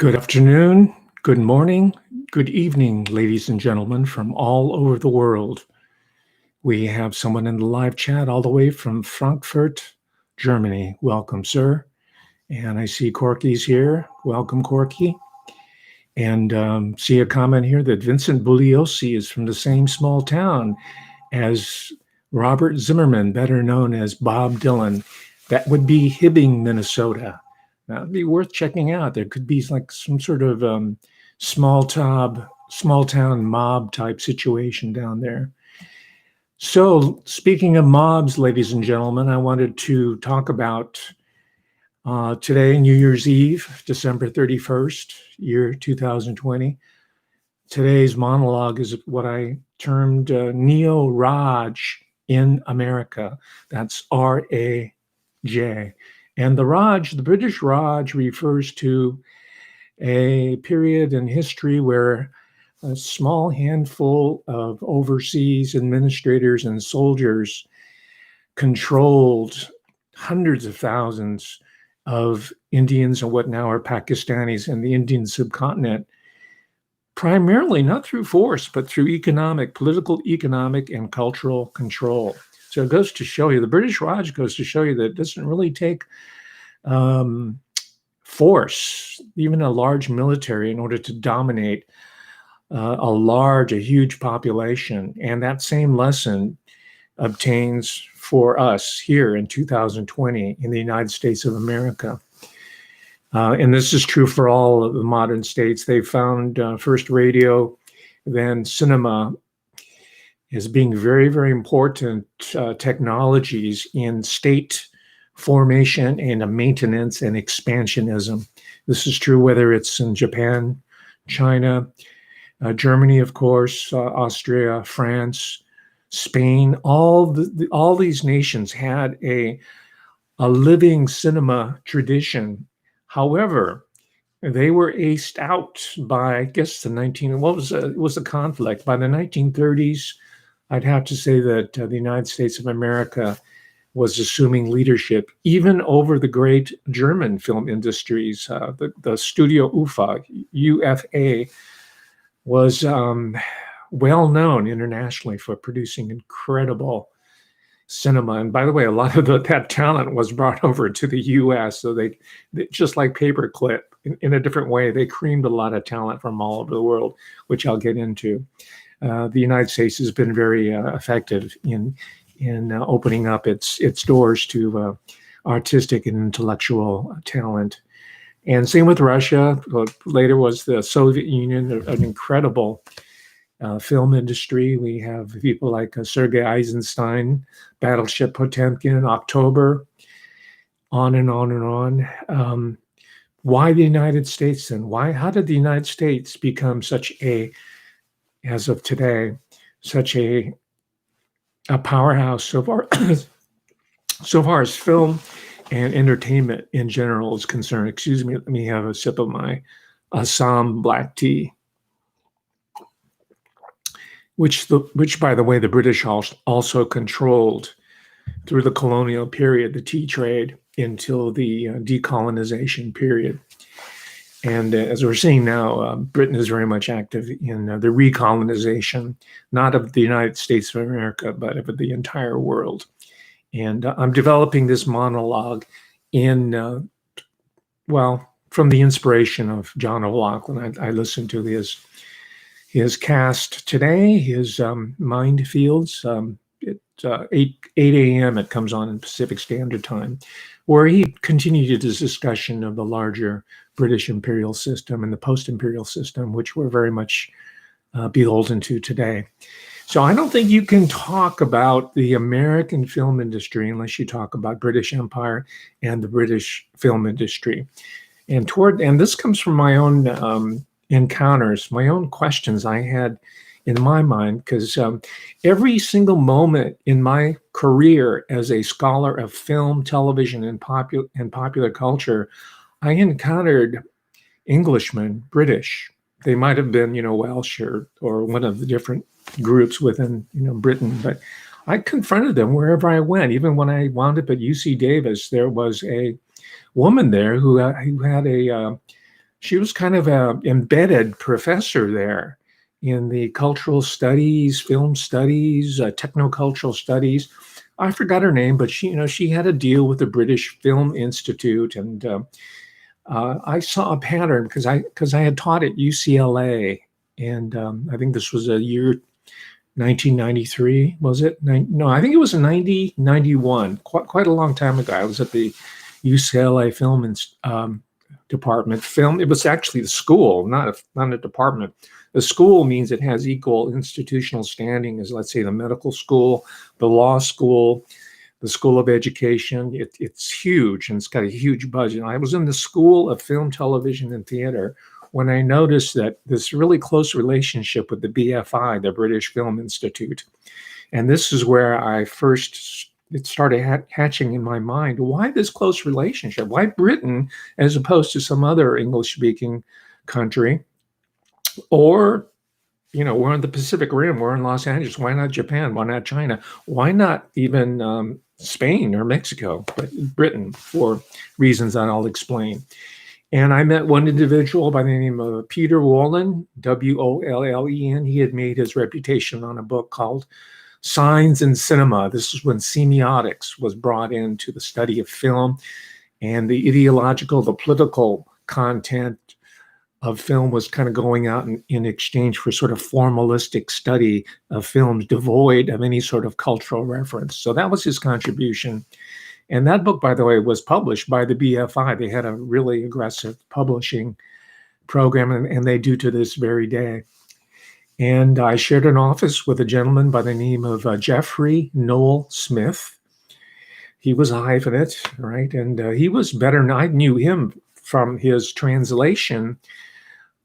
Good afternoon, good morning, good evening, ladies and gentlemen from all over the world. We have someone in the live chat all the way from Frankfurt, Germany. Welcome, sir. And I see Corky's here. Welcome, Corky. And see a comment here that Vincent Bugliosi is from the same small town as Robert Zimmerman, better known as Bob Dylan. That would be Hibbing, Minnesota. That would be worth checking out. There could be like some sort of small town mob type situation down there. So speaking of mobs, ladies and gentlemen, I wanted to talk about today, New Year's Eve, December 31st, year 2020. Today's monologue is what I termed Neo-Raj in America. That's R-A-J. And the Raj, the British Raj, refers to a period in history where a small handful of overseas administrators and soldiers controlled hundreds of thousands of Indians and what now are Pakistanis in the Indian subcontinent, primarily not through force, but through political, economic, and cultural control. So it goes to show you, the British Raj goes to show you that it doesn't really take force, even a large military, in order to dominate a huge population. And that same lesson obtains for us here in 2020 in the United States of America. And this is true for all of the modern states. They found first radio, then cinema, as being very, very important technologies in state formation and maintenance and expansionism. This is true whether it's in Japan, China, Germany, of course, Austria, France, Spain. All these nations had a living cinema tradition. However, they were aced out by, I guess, it was the conflict. By the 1930s, I'd have to say that the United States of America was assuming leadership, even over the great German film industries. The Studio UFA, was well known internationally for producing incredible cinema. And by the way, a lot of that talent was brought over to the U.S. So they just like Paperclip, in a different way, they creamed a lot of talent from all over the world, which I'll get into. The United States has been very effective in opening up its doors to artistic and intellectual talent. And same with Russia. Later was the Soviet Union, an incredible film industry. We have people like Sergei Eisenstein, Battleship Potemkin, October, on and on and on. Why the United States then? How did the United States become as of today, such a powerhouse so far as film and entertainment in general is concerned? Excuse me, let me have a sip of my Assam black tea, which by the way, the British also controlled through the colonial period, the tea trade, until the decolonization period. And as we're seeing now, Britain is very much active in the recolonization, not of the United States of America, but of the entire world. And I'm developing this monologue from the inspiration of John O'Loughlin. I listened to his cast today, his Mind Fields. At 8 a.m. it comes on in Pacific Standard Time, where he continued his discussion of the larger British imperial system and the post-imperial system, which we're very much beholden to today. So I don't think you can talk about the American film industry unless you talk about British Empire and the British film industry. And this comes from my own encounters, my own questions I had in my mind, because every single moment in my career as a scholar of film, television, and popular culture, I encountered Englishmen, British. They might have been, Welsh or one of the different groups within, Britain, but I confronted them wherever I went. Even when I wound up at UC Davis, there was a woman there who had a She was kind of a embedded professor there in the cultural studies, film studies, technocultural studies. I forgot her name, but she had a deal with the British Film Institute, and I saw a pattern because I had taught at UCLA, and I think this was a year 1993, was it? No, I think it was 91, quite a long time ago. I was at the UCLA Film Department. Film. It was actually the school, not a department. The school means it has equal institutional standing as, let's say, the medical school, the law school, the School of Education. It's huge, and it's got a huge budget. I was in the School of Film, Television, and Theater when I noticed that this really close relationship with the BFI, the British Film Institute. And this is where it started hatching in my mind. Why this close relationship? Why Britain as opposed to some other English-speaking country? Or, we're in the Pacific Rim, we're in Los Angeles. Why not Japan? Why not China? Why not even Spain or Mexico? But Britain, for reasons that I'll explain. And I met one individual by the name of Peter Wallen, Wollen. He had made his reputation on a book called Signs in Cinema. This is when semiotics was brought into the study of film, and the ideological, the political content of film was kind of going out in exchange for sort of formalistic study of films devoid of any sort of cultural reference. So that was his contribution. And that book, by the way, was published by the BFI. They had a really aggressive publishing program, and they do to this very day. And I shared an office with a gentleman by the name of Jeffrey Noel Smith. He was a hyphenate, right? And he was better than I knew him from his translation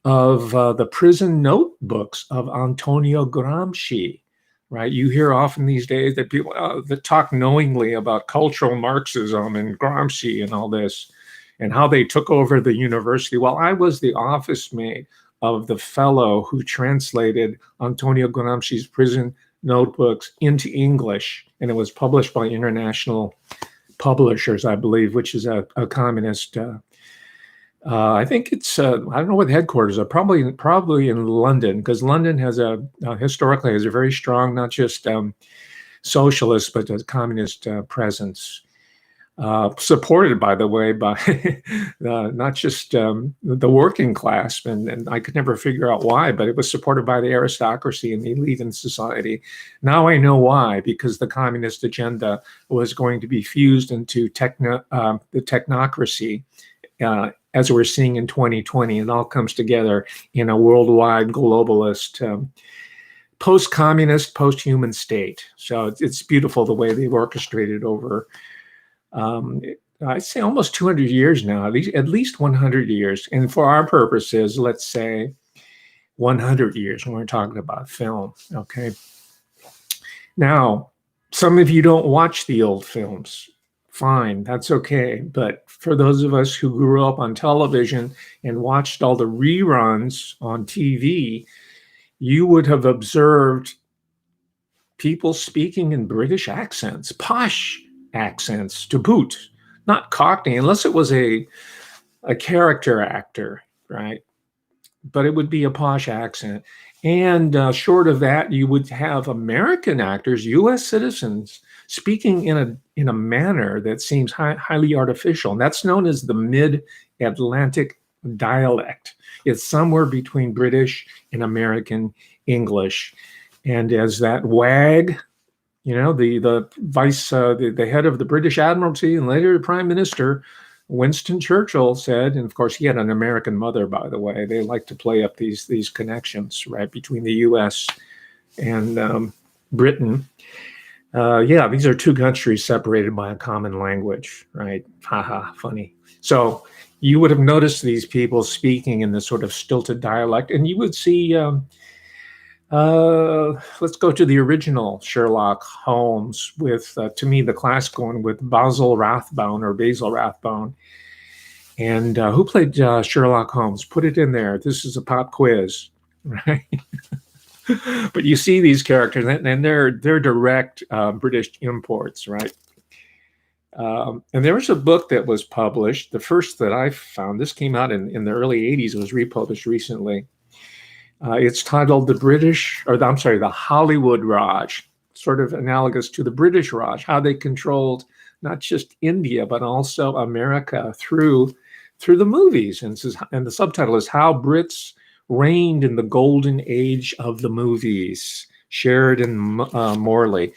of the prison notebooks of Antonio Gramsci, right? You hear often these days that people that talk knowingly about cultural Marxism and Gramsci and all this, and how they took over the university. Well, I was the office mate of the fellow who translated Antonio Gramsci's prison notebooks into English, and it was published by International Publishers, I believe, which is a communist. I think it's I don't know what the headquarters are. Probably in London, because London has historically has a very strong, not just socialist, but a communist presence. Supported, by the way, by not just the working class, and I could never figure out why, but it was supported by the aristocracy and the elite in society. Now I know why, because the communist agenda was going to be fused into the technocracy, as we're seeing in 2020. It all comes together in a worldwide globalist, post-communist, post-human state. So it's beautiful the way they've orchestrated over I'd say almost 200 years now, at least 100 years. And for our purposes, let's say 100 years when we're talking about film, okay? Now, some of you don't watch the old films. Fine, that's okay. But for those of us who grew up on television and watched all the reruns on TV, you would have observed people speaking in British accents, posh accents to boot, not Cockney, unless it was a character actor, right? But it would be a posh accent. And short of that, you would have American actors, U.S. citizens, speaking in a manner that seems highly artificial. And that's known as the mid-Atlantic dialect. It's somewhere between British and American English. And as that wag, the vice, the head of the British Admiralty and later Prime Minister, Winston Churchill said, and of course he had an American mother, by the way. They like to play up these connections, right, between the U.S. and Britain. These are two countries separated by a common language, right? Haha, funny. So you would have noticed these people speaking in this sort of stilted dialect, and you would see. Let's go to the original Sherlock Holmes with, to me, the classic one with Basil Rathbone. And who played Sherlock Holmes? Put it in there. This is a pop quiz, right? But you see these characters, and they're direct British imports, right? And there was a book that was published, the first that I found. This came out in the early 80s. It was republished recently. It's titled the Hollywood Raj, sort of analogous to the British Raj, how they controlled not just India, but also America through the movies. And the subtitle is How Brits Reigned in the Golden Age of the Movies, Sheridan Morley.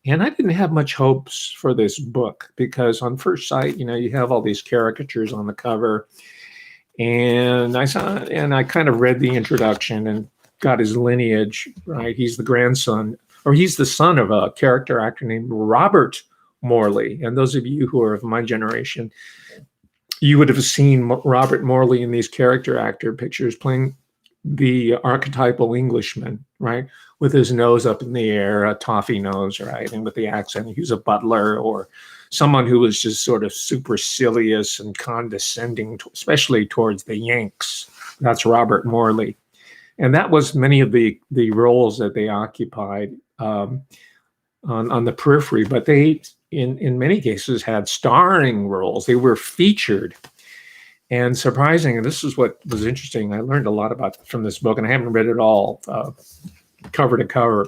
And I didn't have much hopes for this book because on first sight, you have all these caricatures on the cover. And I kind of read the introduction and got his lineage, right? He's the grandson, or he's the son of a character actor named Robert Morley. And those of you who are of my generation, you would have seen Robert Morley in these character actor pictures playing the archetypal Englishman, right? With his nose up in the air, a toffee nose, right? And with the accent, he was a butler or someone who was just sort of supercilious and condescending, especially towards the Yanks. That's Robert Morley. And that was many of the roles that they occupied on the periphery, but they, in many cases, had starring roles. They were featured. And surprising, and this is what was interesting, I learned a lot from this book, and I haven't read it all cover to cover.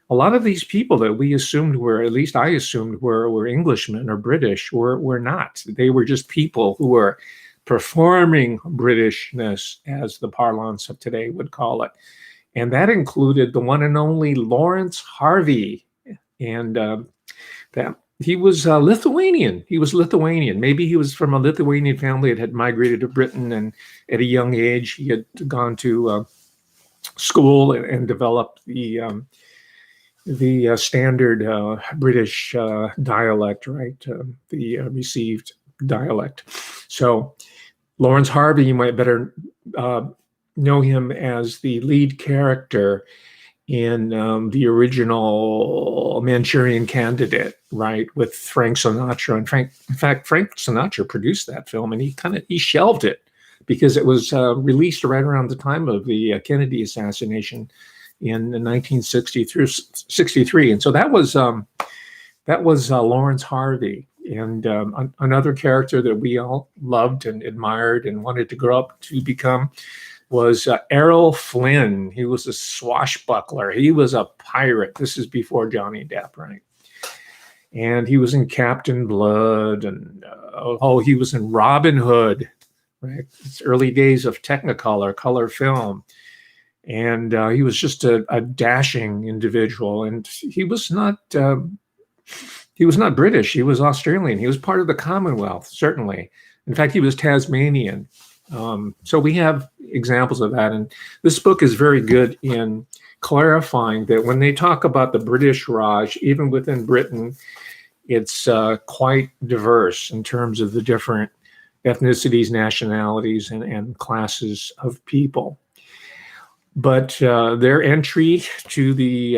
A lot of these people that we assumed were, at least I assumed were Englishmen or British, were not. They were just people who were performing Britishness, as the parlance of today would call it. And that included the one and only Lawrence Harvey. And that he was Lithuanian. He was Lithuanian. Maybe he was from a Lithuanian family that had migrated to Britain, and at a young age he had gone to school and developed the standard British dialect, right? The received dialect. So Lawrence Harvey, you might better know him as the lead character in the original Manchurian Candidate, right, with Frank Sinatra. And in fact, Frank Sinatra produced that film, and he shelved it because it was released right around the time of the Kennedy assassination in 1963. And so that was Lawrence Harvey. And another character that we all loved and admired and wanted to grow up to become was Errol Flynn. He was a swashbuckler. He was a pirate. This is before Johnny Depp, right? And he was in Captain Blood, and he was in Robin Hood, right? It's early days of Technicolor, color film. And he was just a dashing individual. And he was not British. He was Australian. He was part of the Commonwealth, certainly. In fact, he was Tasmanian. So we have examples of that. And this book is very good in clarifying that when they talk about the British Raj, even within Britain, it's quite diverse in terms of the different ethnicities, nationalities, and classes of people. But their entry to the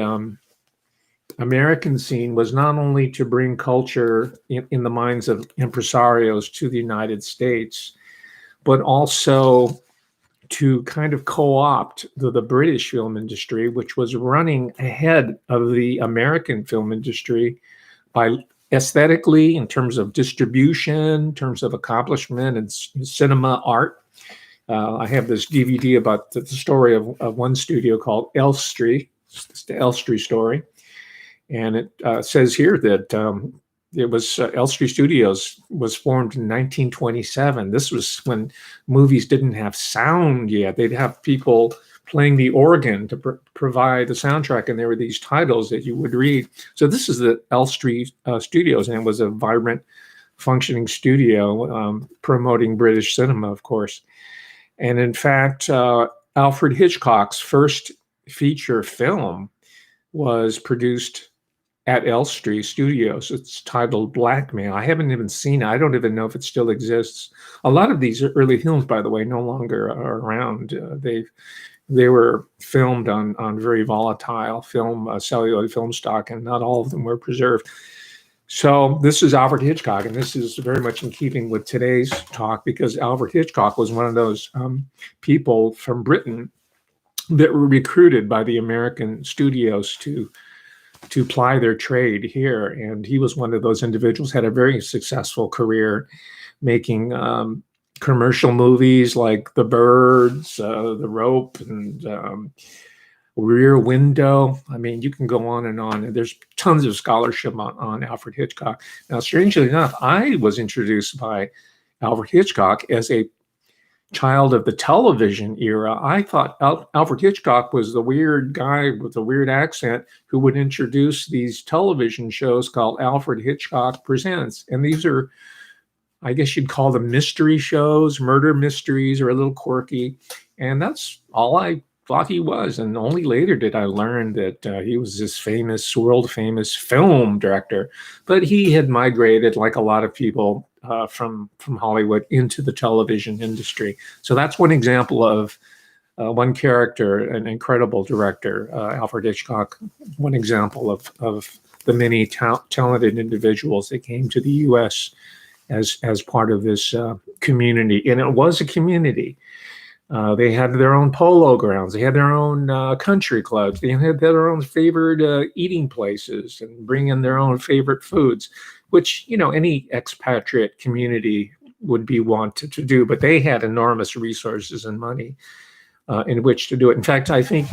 American scene was not only to bring culture in the minds of impresarios to the United States, but also to kind of co-opt the British film industry, which was running ahead of the American film industry by aesthetically, in terms of distribution, in terms of accomplishment and cinema art. I have this DVD about the story of one studio called Elstree. It's the Elstree story. And it says here that it was Elstree Studios was formed in 1927. This was when movies didn't have sound yet. They'd have people playing the organ to provide the soundtrack, and there were these titles that you would read. So this is the Elstree Studios, and it was a vibrant, functioning studio promoting British cinema, of course. And in fact, Alfred Hitchcock's first feature film was produced at Elstree Studios. It's titled Blackmail. I haven't even seen it. I don't even know if it still exists. A lot of these early films, by the way, no longer are around. They were filmed on very volatile celluloid film stock, and not all of them were preserved. So this is Alfred Hitchcock, and this is very much in keeping with today's talk, because Alfred Hitchcock was one of those people from Britain that were recruited by the American studios to to ply their trade here. And he was one of those individuals, had a very successful career making commercial movies like The Birds, The Rope, and Rear Window. I mean, you can go on and on. And there's tons of scholarship on Alfred Hitchcock. Now, strangely enough, I was introduced by Alfred Hitchcock as a child of the television era. I thought Alfred Hitchcock was the weird guy with a weird accent who would introduce these television shows called Alfred Hitchcock Presents. And these are, I guess you'd call them mystery shows, murder mysteries, or a little quirky. And that's all I thought he was. And only later did I learn that he was this famous, world famous film director. But he had migrated, like a lot of people, from Hollywood into the television industry. So that's one example of one character, an incredible director, Alfred Hitchcock, one example of the many talented individuals that came to the U.S. as part of this community. And it was a community. They had their own polo grounds. They had their own country clubs. They had their own favorite eating places and bring in their own favorite foods, which, you know, any expatriate community would be wanted to do. But they had enormous resources and money in which to do it. In fact, I think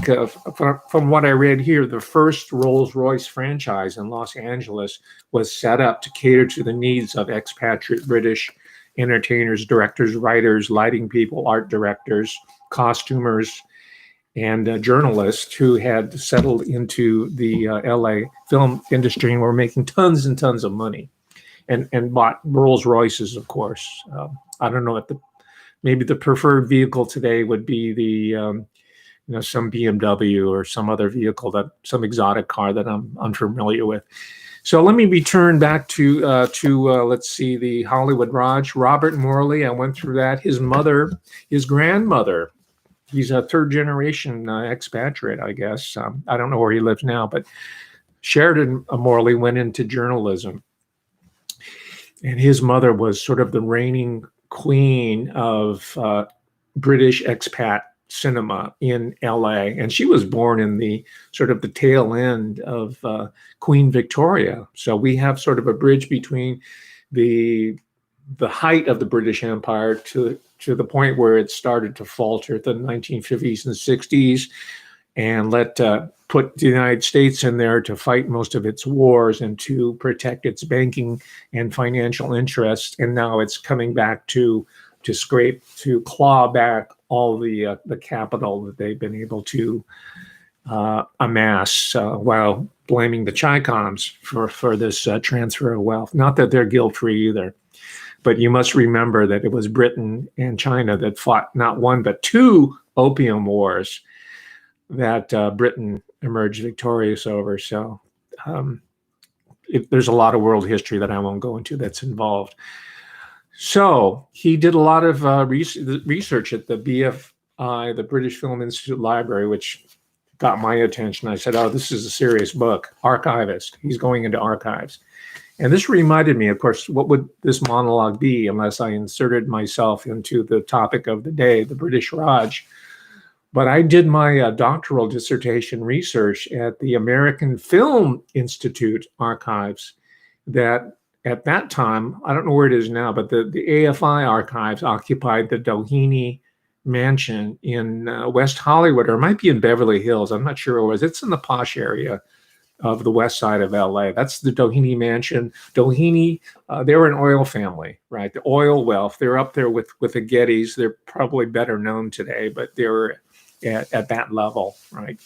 from what I read here, the first Rolls-Royce franchise in Los Angeles was set up to cater to the needs of expatriate British entertainers, directors, writers, lighting people, art directors, costumers, and journalists who had settled into the LA film industry and were making tons and tons of money, and bought Rolls Royces, of course. I don't know what maybe the preferred vehicle today would be the some BMW or some other vehicle, some exotic car that I'm unfamiliar with. So let me return back to let's see, the Hollywood Raj, Robert Morley. I went through that. His mother, his grandmother, he's a third generation expatriate, I guess. I don't know where he lives now, but Sheridan Morley went into journalism. And his mother was sort of the reigning queen of British expat cinema in LA. And she was born in the sort of the tail end of Queen Victoria. So we have sort of a bridge between the height of the British Empire to the point where it started to falter at the 1950s and 60s, and put the United States in there to fight most of its wars and to protect its banking and financial interests. And now it's coming back to claw back all the capital that they've been able to amass while blaming the Chi-Coms for this transfer of wealth. Not that they're guilt-free either, but you must remember that it was Britain and China that fought not one but two opium wars that Britain emerged victorious over. So there's a lot of world history that I won't go into that's involved. So he did a lot of research at the BFI, the British Film Institute Library, which got my attention. I said, oh, this is a serious book. Archivist. He's going into archives. And this reminded me, of course, what would this monologue be unless I inserted myself into the topic of the day, the British Raj. But I did my doctoral dissertation research at the American Film Institute archives that at that time, I don't know where it is now, but the AFI archives occupied the Doheny Mansion in West Hollywood, or it might be in Beverly Hills. I'm not sure where it was. It's in the posh area of the west side of LA. That's the Doheny Mansion. Doheny, they were an oil family, right? The oil wealth. They're up there with the Gettys. They're probably better known today, but they were at that level, right?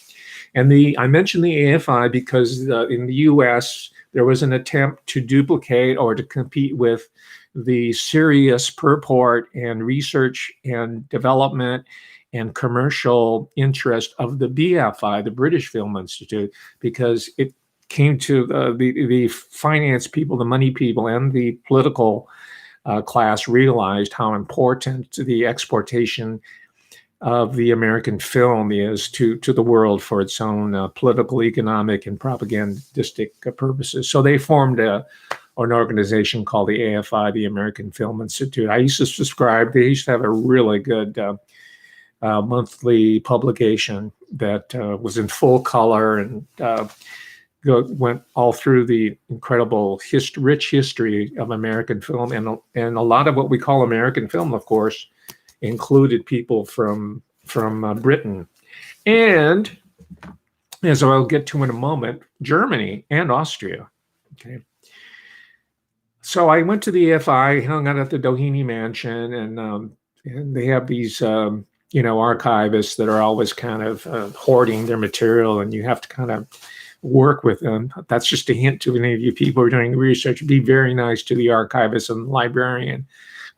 And I mentioned the AFI because in the U.S., there was an attempt to duplicate or to compete with the serious purport and research and development and commercial interest of the BFI, the British Film Institute, because it came to the finance people, the money people, and the political class realized how important the exportation of the American film is to the world for its own political, economic, and propagandistic purposes. So they formed an organization called the AFI, the American Film Institute. I used to subscribe. They used to have a really good monthly publication that was in full color and went all through the incredible rich history of American film, and a lot of what we call American film, of course, included people from Britain, and as I'll get to in a moment, Germany and Austria. Okay. So I went to the EFI, hung out at the Doheny Mansion, and they have these, archivists that are always kind of hoarding their material, and you have to kind of work with them. That's just a hint to any of you people who are doing research. Be very nice to the archivist and the librarian,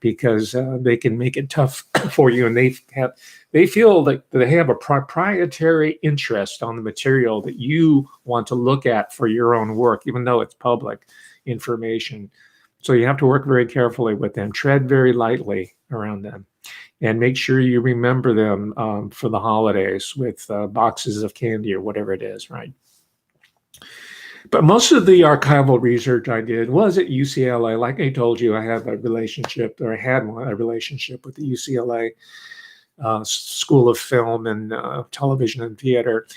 because they can make it tough for you, and they feel that they have a proprietary interest on the material that you want to look at for your own work, even though it's public information. So you have to work very carefully with them, tread very lightly around them, and make sure you remember them for the holidays with boxes of candy or whatever it is, right? But most of the archival research I did was at UCLA. Like I told you, I had a relationship with the UCLA School of Film and Television and Theater.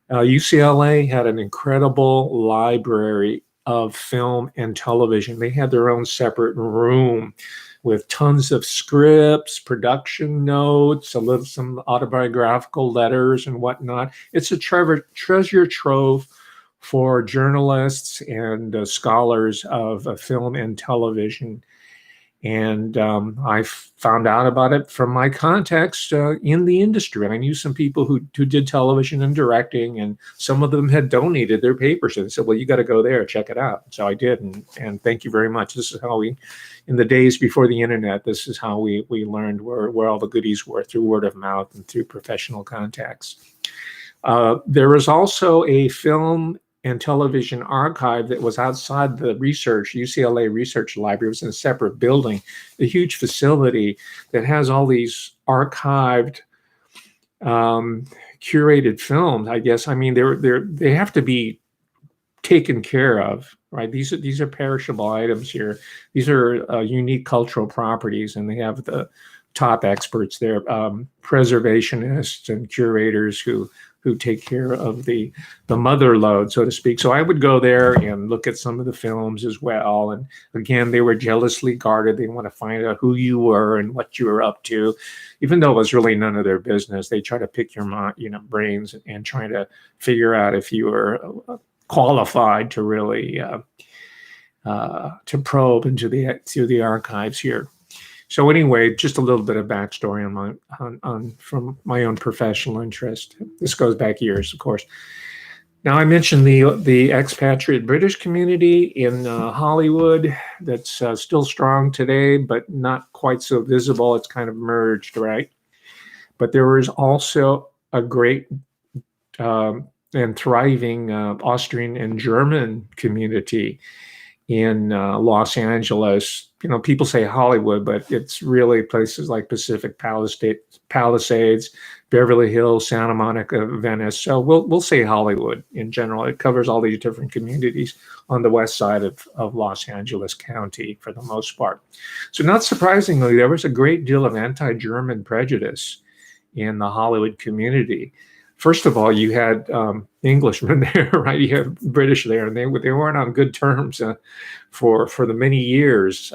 UCLA had an incredible library of film and television. They had their own separate room with tons of scripts, production notes, some autobiographical letters and whatnot. It's a treasure trove for journalists and scholars of film and television. And I found out about it from my contacts in the industry. I knew some people who did television and directing, and some of them had donated their papers and said, well, you got to go there, check it out. So I did, and thank you very much. This is how in the days before the internet, this is how we learned where all the goodies were, through word of mouth and through professional contacts. There was also a film and television archive that was outside the UCLA Research Library. It was in a separate building, a huge facility that has all these archived, curated films, I guess. I mean, they have to be taken care of, right? These are perishable items here. These are unique cultural properties, and they have the top experts there, preservationists and curators who take care of the mother lode, so to speak. So I would go there and look at some of the films as well. And again, they were jealously guarded. They want to find out who you were and what you were up to, even though it was really none of their business. They try to pick your brains and try to figure out if you were qualified to really to probe into the archives here. So anyway, just a little bit of backstory from my own professional interest. This goes back years, of course. Now, I mentioned the expatriate British community in Hollywood that's still strong today, but not quite so visible. It's kind of merged, right? But there was also a great and thriving Austrian and German community in Los Angeles. People say Hollywood, but it's really places like Pacific Palisades, Beverly Hills, Santa Monica, Venice. So we'll say Hollywood in general. It covers all these different communities on the west side of Los Angeles County for the most part. So not surprisingly, there was a great deal of anti-German prejudice in the Hollywood community. First of all, you had Englishmen there, right? You had British there, and they weren't on good terms for the many years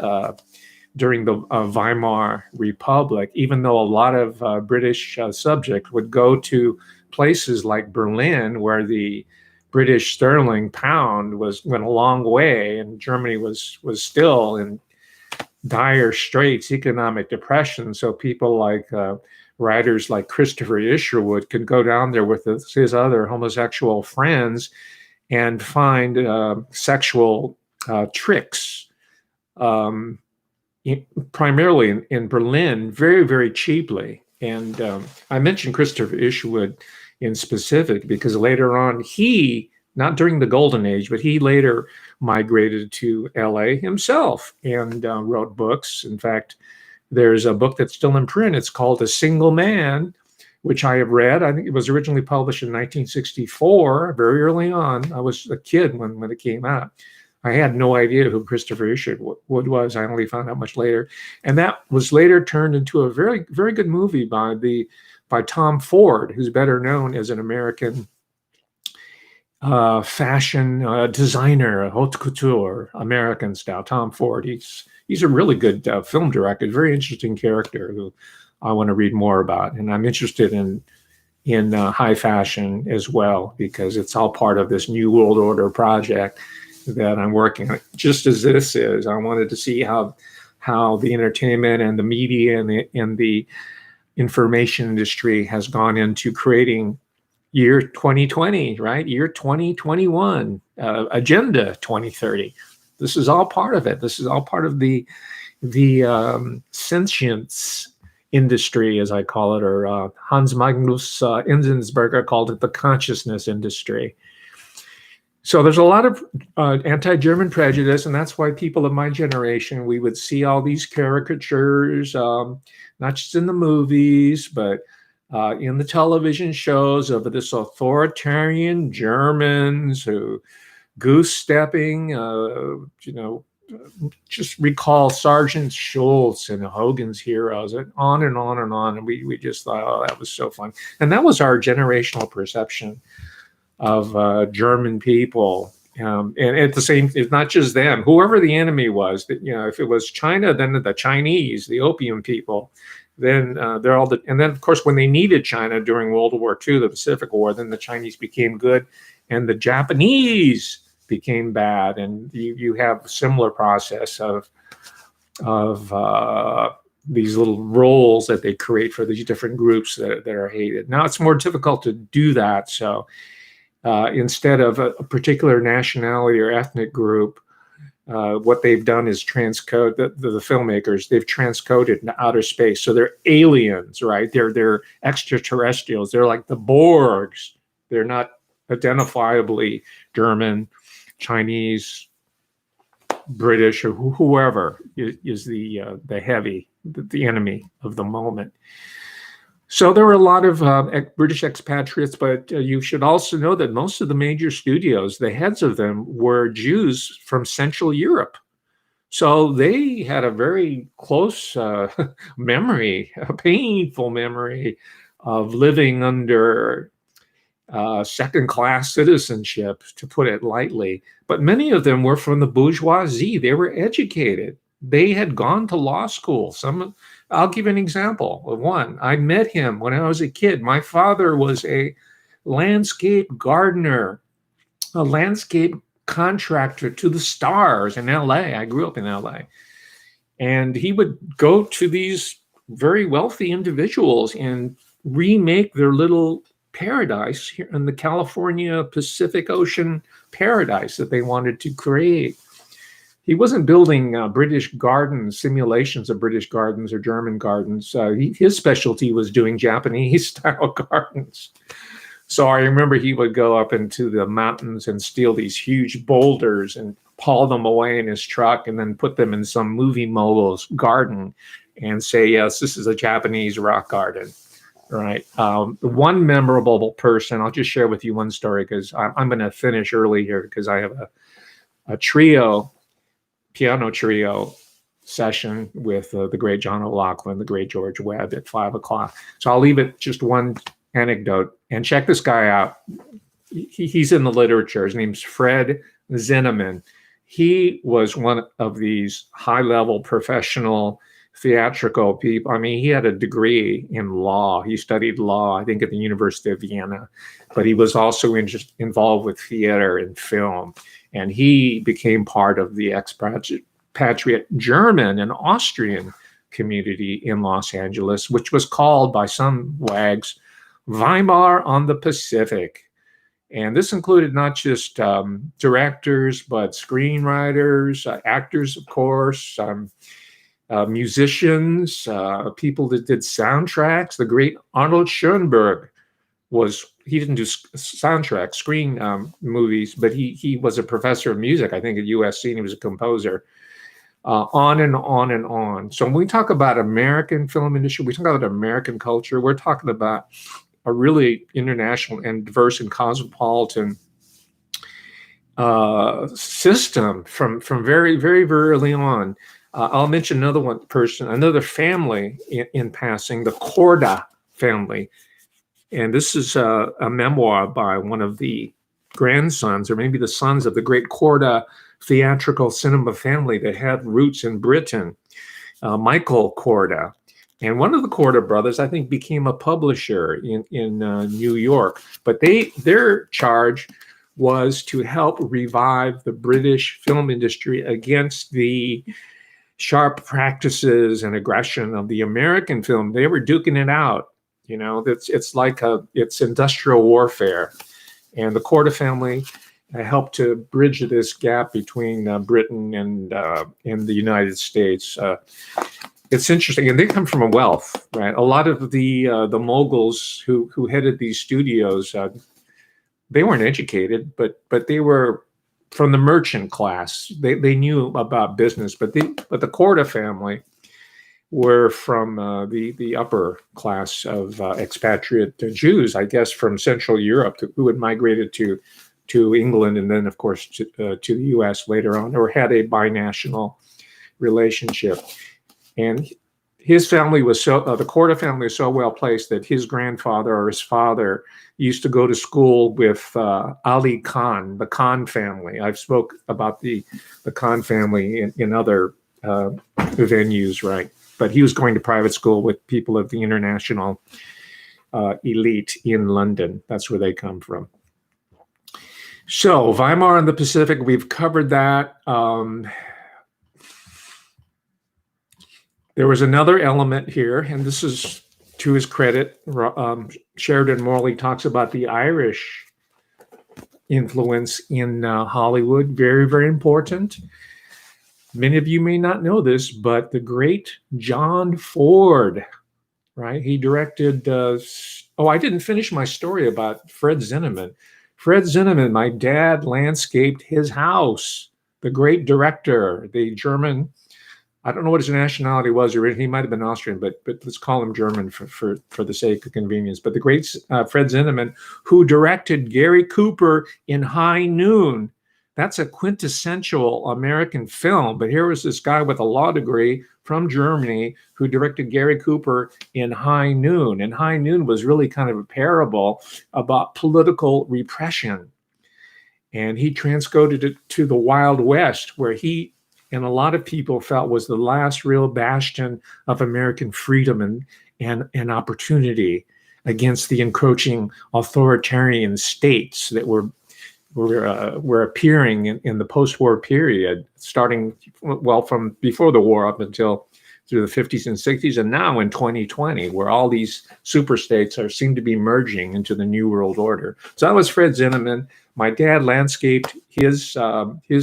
during the Weimar Republic. Even though a lot of British subjects would go to places like Berlin, where the British sterling pound went a long way, and Germany was still in dire straits, economic depression. So people like writers like Christopher Isherwood could go down there with his other homosexual friends and find sexual tricks, primarily in Berlin, very, very cheaply. And I mentioned Christopher Isherwood in specific because later on, not during the Golden Age, but he later migrated to LA himself and wrote books. In fact, there's a book that's still in print. It's called A Single Man, which I have read. I think it was originally published in 1964, very early on. I was a kid when it came out. I had no idea who Christopher Isherwood was. I only found out much later. And that was later turned into a very, very good movie by Tom Ford, who's better known as an American fashion designer, haute couture, American style, Tom Ford. He's a really good film director, very interesting character who I want to read more about. And I'm interested in high fashion as well, because it's all part of this New World Order project that I'm working on. Just as this is, I wanted to see how the entertainment and the media and the information industry has gone into creating year 2020, right? Year 2021, Agenda 2030. This is all part of it. This is all part of the sentience industry, as I call it, or Hans Magnus Enzensberger called it the consciousness industry. So there's a lot of anti-German prejudice, and that's why people of my generation, we would see all these caricatures, not just in the movies, but in the television shows of this authoritarian Germans who goose-stepping, just recall Sergeant Schultz and Hogan's Heroes, and on and on and on. And we just thought, oh, that was so fun. And that was our generational perception of German people. And at the same, it's not just them, whoever the enemy was, that, if it was China, then the Chinese, the opium people, then they're all and then of course, when they needed China during World War II, the Pacific War, then the Chinese became good and the Japanese became bad. And you have a similar process of these little roles that they create for these different groups that are hated. Now it's more difficult to do that. So instead of a particular nationality or ethnic group, what they've done is transcode the filmmakers. They've transcoded into outer space, so they're aliens, right? They're extraterrestrials. They're like the Borgs. They're not identifiably German, Chinese, British, or whoever is the heavy, the enemy of the moment. So there were a lot of British expatriates, but you should also know that most of the major studios, the heads of them, were Jews from Central Europe. So they had a very close memory, a painful memory of living under second-class citizenship, to put it lightly. But many of them were from the bourgeoisie. They were educated. They had gone to law school. I'll give an example of one. I met him when I was a kid. My father was a landscape gardener, a landscape contractor to the stars in LA. I grew up in LA. And he would go to these very wealthy individuals and remake their little paradise here in the California Pacific Ocean paradise that they wanted to create. He wasn't building British gardens, simulations of British gardens or German gardens. His specialty was doing Japanese-style gardens. So I remember he would go up into the mountains and steal these huge boulders and haul them away in his truck and then put them in some movie mogul's garden and say, yes, this is a Japanese rock garden. Right. One memorable person, I'll just share with you one story because I'm going to finish early here because I have a piano trio session with the great John O'Loughlin, the great George Webb at 5:00. So I'll leave it just one anecdote and check this guy out. He's in the literature. His name's Fred Zinniman. He was one of these high-level professional theatrical people. I mean, he had a degree in law. He studied law, I think, at the University of Vienna, but he was also involved with theater and film. And he became part of the expatriate German and Austrian community in Los Angeles, which was called by some wags Weimar on the Pacific. And this included not just directors, but screenwriters, actors, of course, musicians, people that did soundtracks. The great Arnold Schoenberg he didn't do soundtracks, screen movies, but he was a professor of music, I think, at USC, and he was a composer. On and on and on. So when we talk about American film industry, we talk about American culture, we're talking about a really international and diverse and cosmopolitan system from very, very, very early on. I'll mention another family in passing, the Korda family. And this is a memoir by one of the grandsons, or maybe the sons of the great Korda theatrical cinema family that had roots in Britain, Michael Korda. And one of the Korda brothers, I think, became a publisher in New York. But their charge was to help revive the British film industry against the sharp practices and aggression of the American film. They were duking it out. It's industrial warfare. And the Korda family helped to bridge this gap between Britain and the United States. It's interesting, and they come from a wealth, right? A lot of the moguls who headed these studios, they weren't educated, but they were from the merchant class. They knew about business, but the Korda family were from the upper class of expatriate Jews, I guess, from Central Europe, who had migrated to England and then, of course, to the U.S. later on, or had a binational relationship. And his family was the Korda family was so well placed that his grandfather or his father used to go to school with Ali Khan, the Khan family. I've spoke about the Khan family in other venues, right? But he was going to private school with people of the international elite in London. That's where they come from. So Weimar and the Pacific, we've covered that. There was another element here, and this is to his credit. Sheridan Morley talks about the Irish influence in Hollywood. Very, very important. Many of you may not know this, but the great John Ford, right? He directed, I didn't finish my story about Fred Zinniman. Fred Zinniman, my dad landscaped his house. The great director, the German, I don't know what his nationality was originally. He might have been Austrian, but let's call him German for the sake of convenience. But the great Fred Zinniman, who directed Gary Cooper in High Noon. That's a quintessential American film. But here was this guy with a law degree from Germany who directed Gary Cooper in High Noon. And High Noon was really kind of a parable about political repression. And he transcoded it to the Wild West, where he and a lot of people felt was the last real bastion of American freedom and opportunity against the encroaching authoritarian states that were appearing in the post-war period, starting from before the war up until through the 50s and 60s, and now in 2020, where all these super states seem to be merging into the New World Order. So that was Fred Zinniman. My dad landscaped his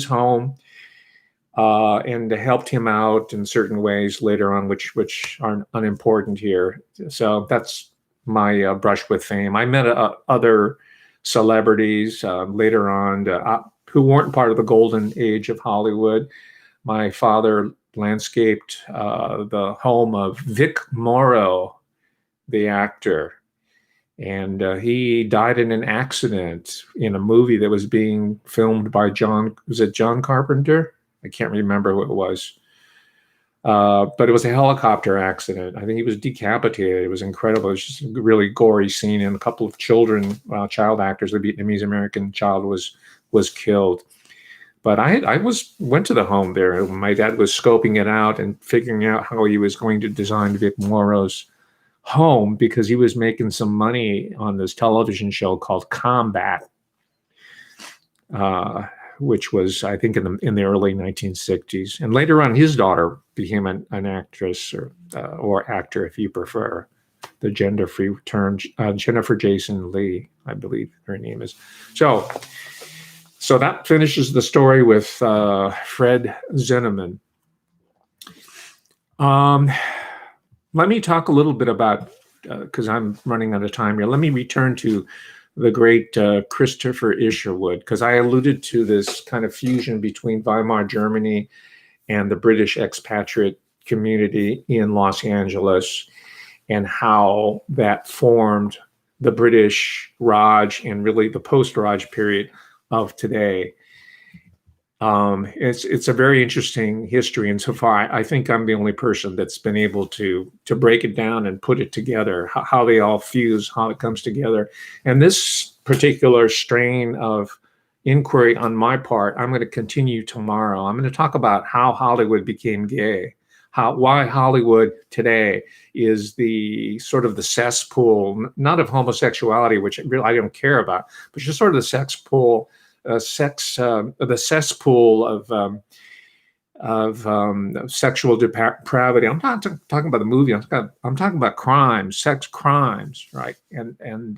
home. And helped him out in certain ways later on, which are unimportant here. So that's my brush with fame. I met other celebrities later on who weren't part of the golden age of Hollywood. My father landscaped the home of Vic Morrow, the actor. And he died in an accident in a movie that was being filmed by John Carpenter? I can't remember what it was. But it was a helicopter accident. I think he was decapitated. It was incredible. It was just a really gory scene. And a couple of child actors, the Vietnamese American child was killed. But I went to the home there. My dad was scoping it out and figuring out how he was going to design Vic Morrow's home, because he was making some money on this television show called Combat. Which was, I think, in the early 1960s. And later on, his daughter became an actress or actor, if you prefer, the gender-free term, Jennifer Jason Leigh, I believe her name is. So that finishes the story with Fred Zinniman. Let me talk a little bit about, because I'm running out of time here, let me return to the great Christopher Isherwood, because I alluded to this kind of fusion between Weimar Germany and the British expatriate community in Los Angeles, and how that formed the British Raj and really the post-Raj period of today. It's a very interesting history, and so far I think I'm the only person that's been able to break it down and put it together, how they all fuse, how it comes together. And this particular strain of inquiry on my part, I'm going to continue tomorrow. I'm going to talk about how Hollywood became gay, why Hollywood today is the sort of the cesspool, not of homosexuality, which really I don't care about, but just sort of the the cesspool of sexual depravity. I'm not talking about the movie. I'm talking about crimes, sex crimes, right? And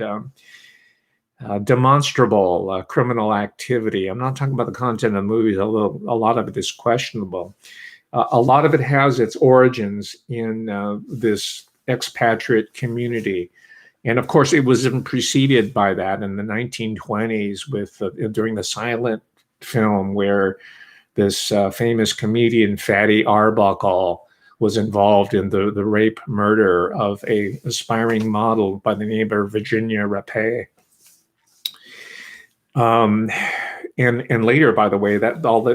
demonstrable criminal activity. I'm not talking about the content of the movies, although a lot of it is questionable. A lot of it has its origins in this expatriate community. And of course, it was preceded by that in the 1920s during the silent film, where this famous comedian, Fatty Arbuckle, was involved in the rape murder of a aspiring model by the name of Virginia Rapé. And later, by the way,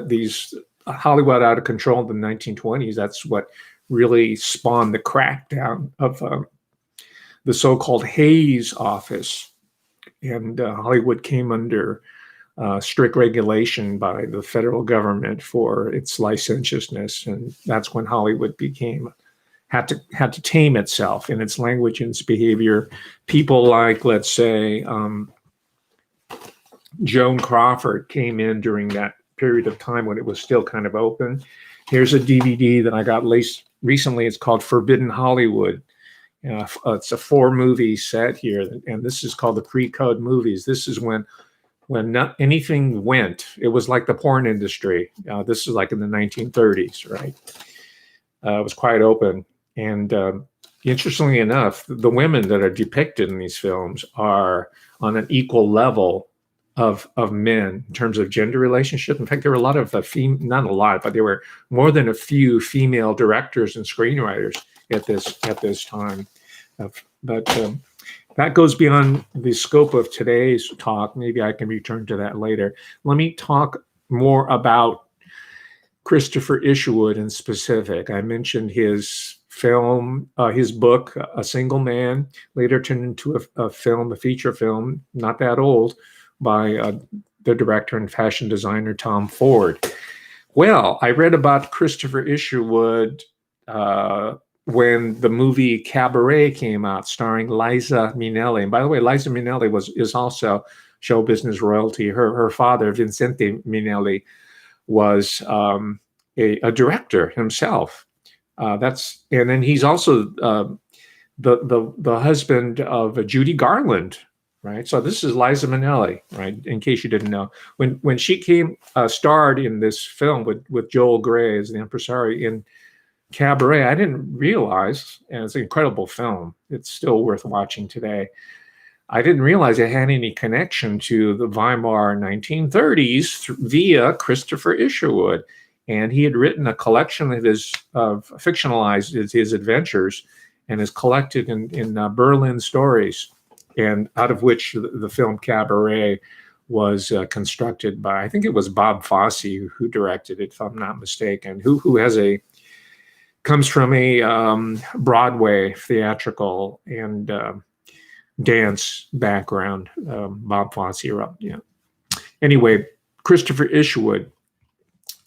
these Hollywood out of control in the 1920s, that's what really spawned the crackdown of the so-called Hayes office. And Hollywood came under strict regulation by the federal government for its licentiousness. And that's when Hollywood had to tame itself in its language and its behavior. People like, let's say, Joan Crawford came in during that period of time when it was still kind of open. Here's a DVD that I got recently. It's called Forbidden Hollywood. It's a 4-movie set here, and this is called the pre-code movies. This is when not anything went. It was like the porn industry. This is like in the 1930s, right? It was quite open. And interestingly enough, the women that are depicted in these films are on an equal level of men in terms of gender relationship. In fact, there were a lot of not a lot, but there were more than a few female directors and screenwriters at this time. But that goes beyond the scope of today's talk. Maybe I can return to that later. Let me talk more about Christopher Isherwood in specific. I mentioned his film, his book, A Single Man, later turned into a feature film, not that old, by the director and fashion designer Tom Ford. Well, I read about Christopher Isherwood when the movie Cabaret came out, starring Liza Minnelli. And by the way, Liza Minnelli is also show business royalty. Her father, Vincente Minnelli, was a director himself. And then he's also the husband of Judy Garland. Right, so this is Liza Minnelli, right? In case you didn't know, when she starred in this film with Joel Grey as the impresario in Cabaret, I didn't realize, and it's an incredible film. It's still worth watching today. I didn't realize it had any connection to the Weimar 1930s via Christopher Isherwood, and he had written a collection of fictionalized his adventures, and is collected in Berlin Stories. And out of which the film Cabaret was constructed by, I think it was Bob Fosse who directed it, if I'm not mistaken, who comes from a Broadway theatrical and dance background. Bob Fosse, yeah. Anyway, Christopher Isherwood.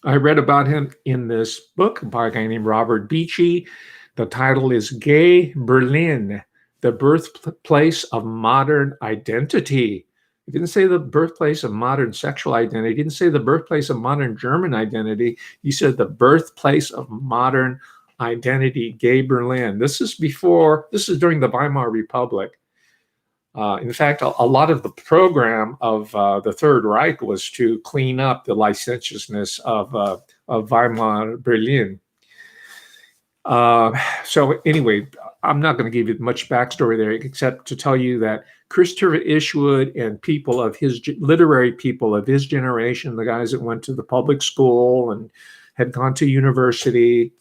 I read about him in this book by a guy named Robert Beachy. The title is Gay Berlin, the Birthplace of Modern Identity. He didn't say the birthplace of modern sexual identity. He didn't say the birthplace of modern German identity. He said the birthplace of modern identity, Gay Berlin. This is during the Weimar Republic. In fact, a lot of the program of the Third Reich was to clean up the licentiousness of Weimar Berlin. So anyway, I'm not going to give you much backstory there, except to tell you that Christopher Isherwood and literary people of his generation, the guys that went to the public school and had gone to university,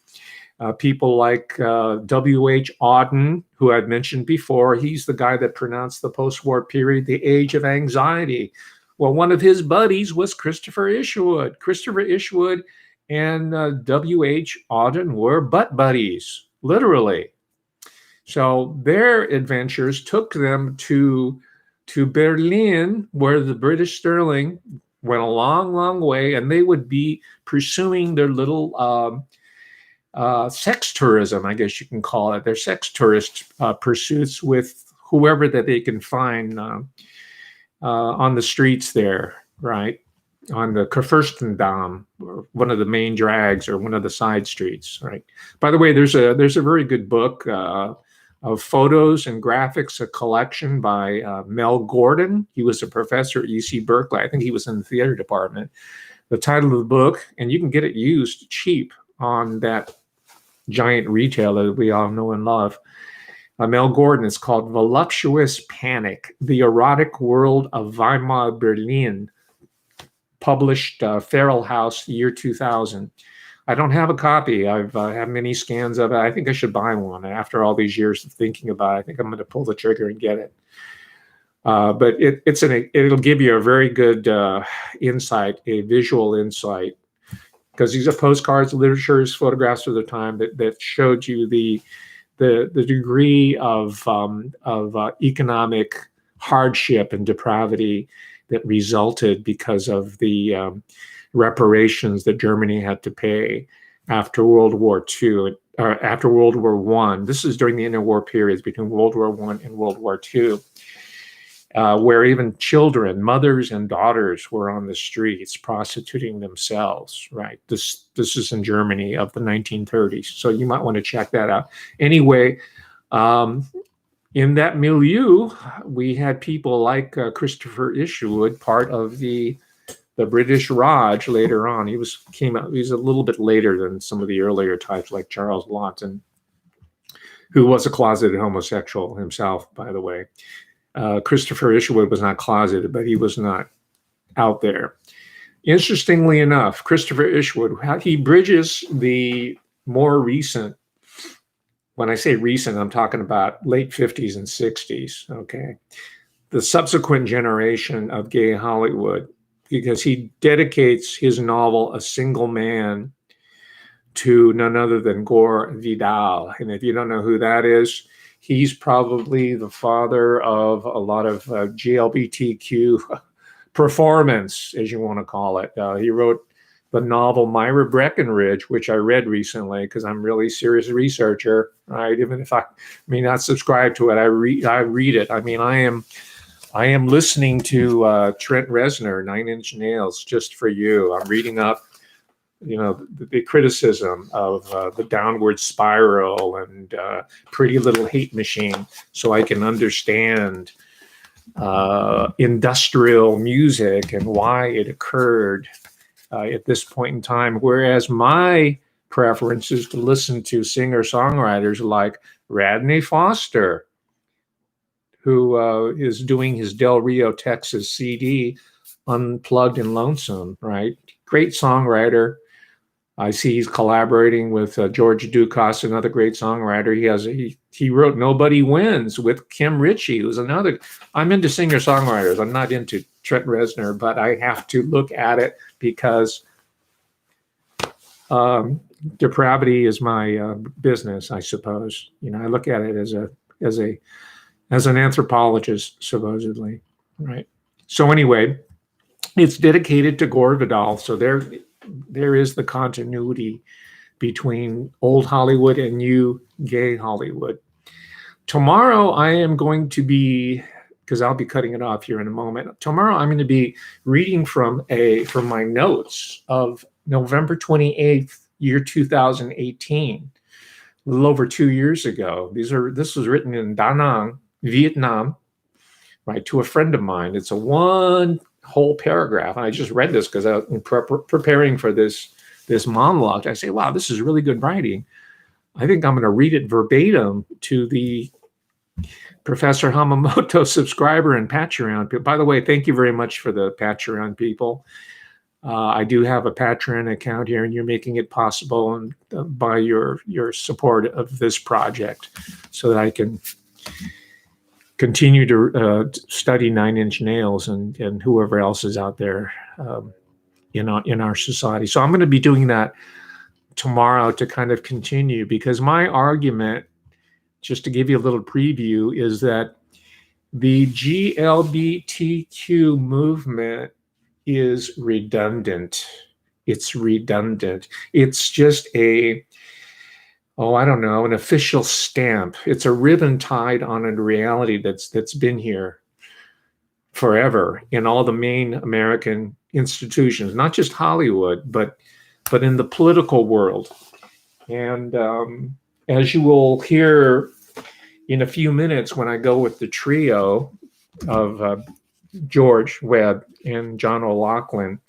people like W.H. Auden, who I'd mentioned before, he's the guy that pronounced the post-war period the age of anxiety. Well, one of his buddies was Christopher Isherwood. Christopher Isherwood and W.H. Auden were butt buddies, literally. So their adventures took them to Berlin, where the British sterling went a long, long way, and they would be pursuing their little sex tourism, I guess you can call it, their sex tourist pursuits with whoever that they can find on the streets there, right? On the Kurfürstendamm, or one of the main drags or one of the side streets, right? By the way, there's a very good book of photos and graphics, a collection by Mel Gordon. He was a professor at UC Berkeley. I think he was in the theater department. The title of the book, and you can get it used cheap on that giant retailer that we all know and love. Mel Gordon, is called Voluptuous Panic, The Erotic World of Weimar Berlin, published Feral House, year 2000. I don't have a copy. I've had many scans of it. I think I should buy one. After all these years of thinking about it, I think I'm going to pull the trigger and get it. But it'll give you a very good insight, a visual insight, because these are postcards, literatures, photographs of the time that showed you the degree of economic hardship and depravity that resulted because of the reparations that Germany had to pay after World War II, or after World War I. This is during the interwar periods between World War I and World War II, where even children, mothers and daughters, were on the streets prostituting themselves, right? This is in Germany of the 1930s. So you might want to check that out. Anyway, in that milieu, we had people like Christopher Isherwood, part of the British Raj later on. He was a little bit later than some of the earlier types like Charles Lawton, who was a closeted homosexual himself, by the way. Christopher Isherwood was not closeted, but he was not out there. Interestingly enough, Christopher Isherwood, he bridges the more recent, when I say recent, I'm talking about late 50s and 60s, okay? The subsequent generation of gay Hollywood, because he dedicates his novel, A Single Man, to none other than Gore Vidal. And if you don't know who that is, he's probably the father of a lot of GLBTQ performance, as you want to call it. He wrote the novel Myra Breckenridge, which I read recently because I'm really a serious researcher, right? Even if I may not subscribe to it, I read it. I mean, I am listening to Trent Reznor, Nine Inch Nails, just for you. I'm reading up, the criticism of the Downward Spiral and Pretty Little Hate Machine, so I can understand industrial music and why it occurred at this point in time. Whereas my preference is to listen to singer-songwriters like Radney Foster, who is doing his Del Rio, Texas CD, Unplugged and Lonesome, right? Great songwriter. I see he's collaborating with George Dukas, another great songwriter. He wrote Nobody Wins with Kim Ritchie, who's another. I'm into singer-songwriters. I'm not into Trent Reznor, but I have to look at it because depravity is my business, I suppose. I look at it as an anthropologist, supposedly, right? So anyway, it's dedicated to Gore Vidal. So there is the continuity between old Hollywood and new gay Hollywood. Tomorrow I am going to be, because I'll be cutting it off here in a moment. Tomorrow I'm going to be reading from my notes of November 28th, year 2018, a little over 2 years ago. This was written in Da Nang, Vietnam, right, to a friend of mine. It's a one whole paragraph. And I just read this because I was preparing for this monologue. I say, wow, this is really good writing. I think I'm going to read it verbatim to the Professor Hamamoto subscriber and Patreon. By the way, thank you very much for the Patreon people. I do have a Patreon account here, and you're making it possible and by your support of this project so that I can continue to study Nine Inch Nails and whoever else is out there in our society. So I'm going to be doing that tomorrow to kind of continue, because my argument, just to give you a little preview, is that the GLBTQ movement is redundant. It's redundant. It's just I don't know, an official stamp. It's a ribbon tied on a reality that's been here forever in all the main American institutions, not just Hollywood, but in the political world. And as you will hear in a few minutes when I go with the trio of George Webb and John O'Loughlin,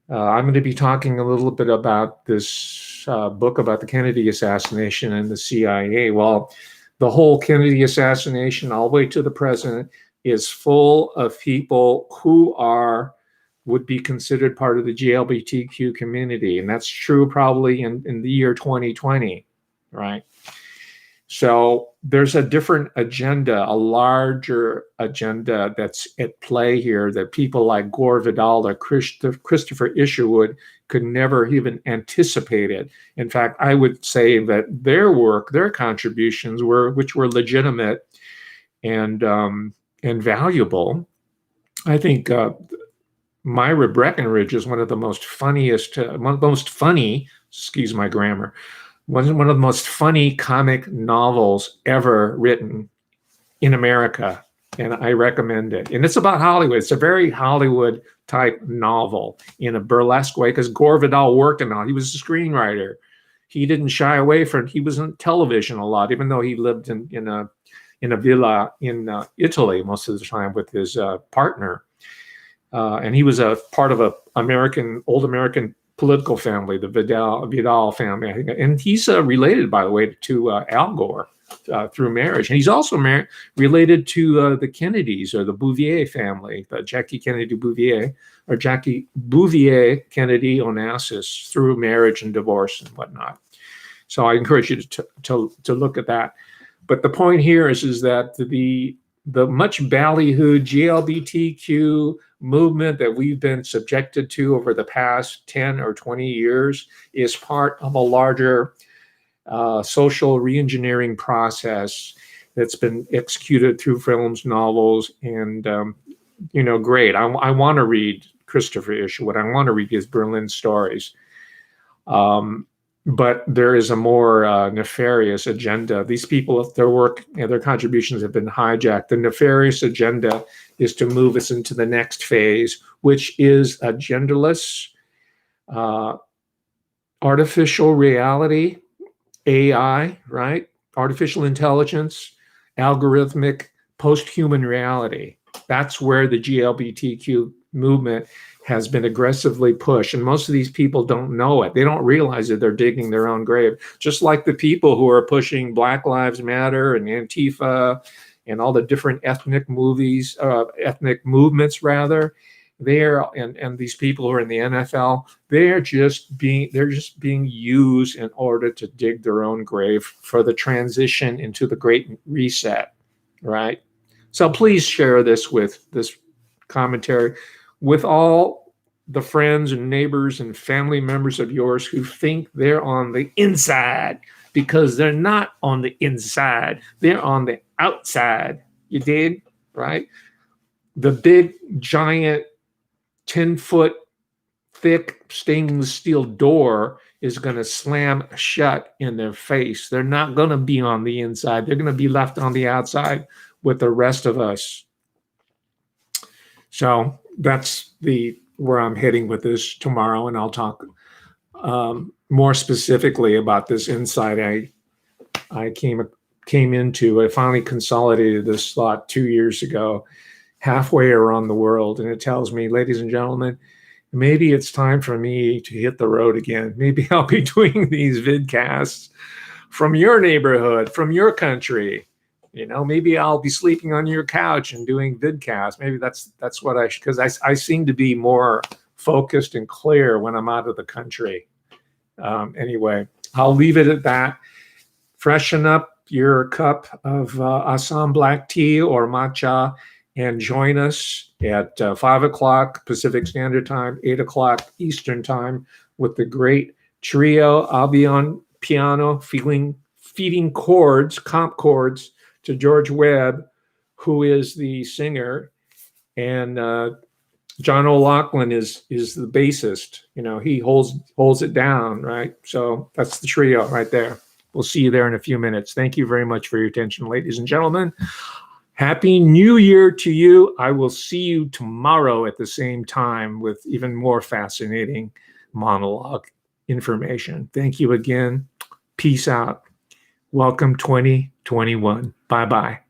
I'm going to be talking a little bit about this book about the Kennedy assassination and the CIA. Well, the whole Kennedy assassination, all the way to the present, is full of people who would be considered part of the GLBTQ community. And that's true probably in the year 2020, right? So there's a different agenda, a larger agenda that's at play here that people like Gore Vidal or Christopher Isherwood could never even anticipate it. In fact, I would say that their work, their contributions which were legitimate and valuable. I think Myra Breckinridge is one of the most funny, excuse my grammar, one of the most funny comic novels ever written in America, and I recommend it. And it's about Hollywood. It's a very Hollywood type novel in a burlesque way because Gore Vidal worked on it. He was a screenwriter. He didn't shy away from it. He was on television a lot, even though he lived in a villa in Italy most of the time with his partner. And he was a part of old American political family, the Vidal family, I think. And he's related, by the way, to Al Gore through marriage. And he's also related to the Kennedys or the Bouvier family, Jackie Kennedy Bouvier, or Jackie Bouvier Kennedy Onassis, through marriage and divorce and whatnot. So I encourage you to look at that. But the point here is that the much ballyhooed GLBTQ movement that we've been subjected to over the past 10 or 20 years is part of a larger social reengineering process that's been executed through films, novels, and, great. I want to read Christopher Isherwood. I want to read his Berlin stories. But there is a more nefarious agenda. These people, their work and their contributions have been hijacked. The nefarious agenda is to move us into the next phase, which is a genderless, artificial reality, AI, right? Artificial intelligence, algorithmic, post-human reality. That's where the GLBTQ movement has been aggressively pushed. And most of these people don't know it. They don't realize that they're digging their own grave. Just like the people who are pushing Black Lives Matter and Antifa and all the different ethnic movements, and these people who are in the NFL, they're just being used in order to dig their own grave for the transition into the Great Reset, right? So please share this commentary with all the friends and neighbors and family members of yours who think they're on the inside, because they're not on the inside. They're on the outside. You did, right? The big, giant, 10-foot thick stainless steel door is going to slam shut in their face. They're not going to be on the inside. They're going to be left on the outside with the rest of us. So that's where I'm heading with this tomorrow, and I'll talk more specifically about this insight I came into. I finally consolidated this thought 2 years ago, halfway around the world, and it tells me, ladies and gentlemen, maybe it's time for me to hit the road again. Maybe I'll be doing these vidcasts from your neighborhood, from your country. Maybe I'll be sleeping on your couch and doing vidcasts. Maybe that's what because I seem to be more focused and clear when I'm out of the country. Anyway, I'll leave it at that. Freshen up your cup of Assam black tea or matcha and join us at 5 o'clock Pacific Standard Time, 8 o'clock Eastern Time with the great trio. I'll be on piano feeding comp chords to George Webb, who is the singer, and John O'Loughlin is the bassist. He holds it down, right? So that's the trio right there. We'll see you there in a few minutes. Thank you very much for your attention, ladies and gentlemen. Happy New Year to you. I will see you tomorrow at the same time with even more fascinating monologue information. Thank you again. Peace out. Welcome 2021. Bye-bye.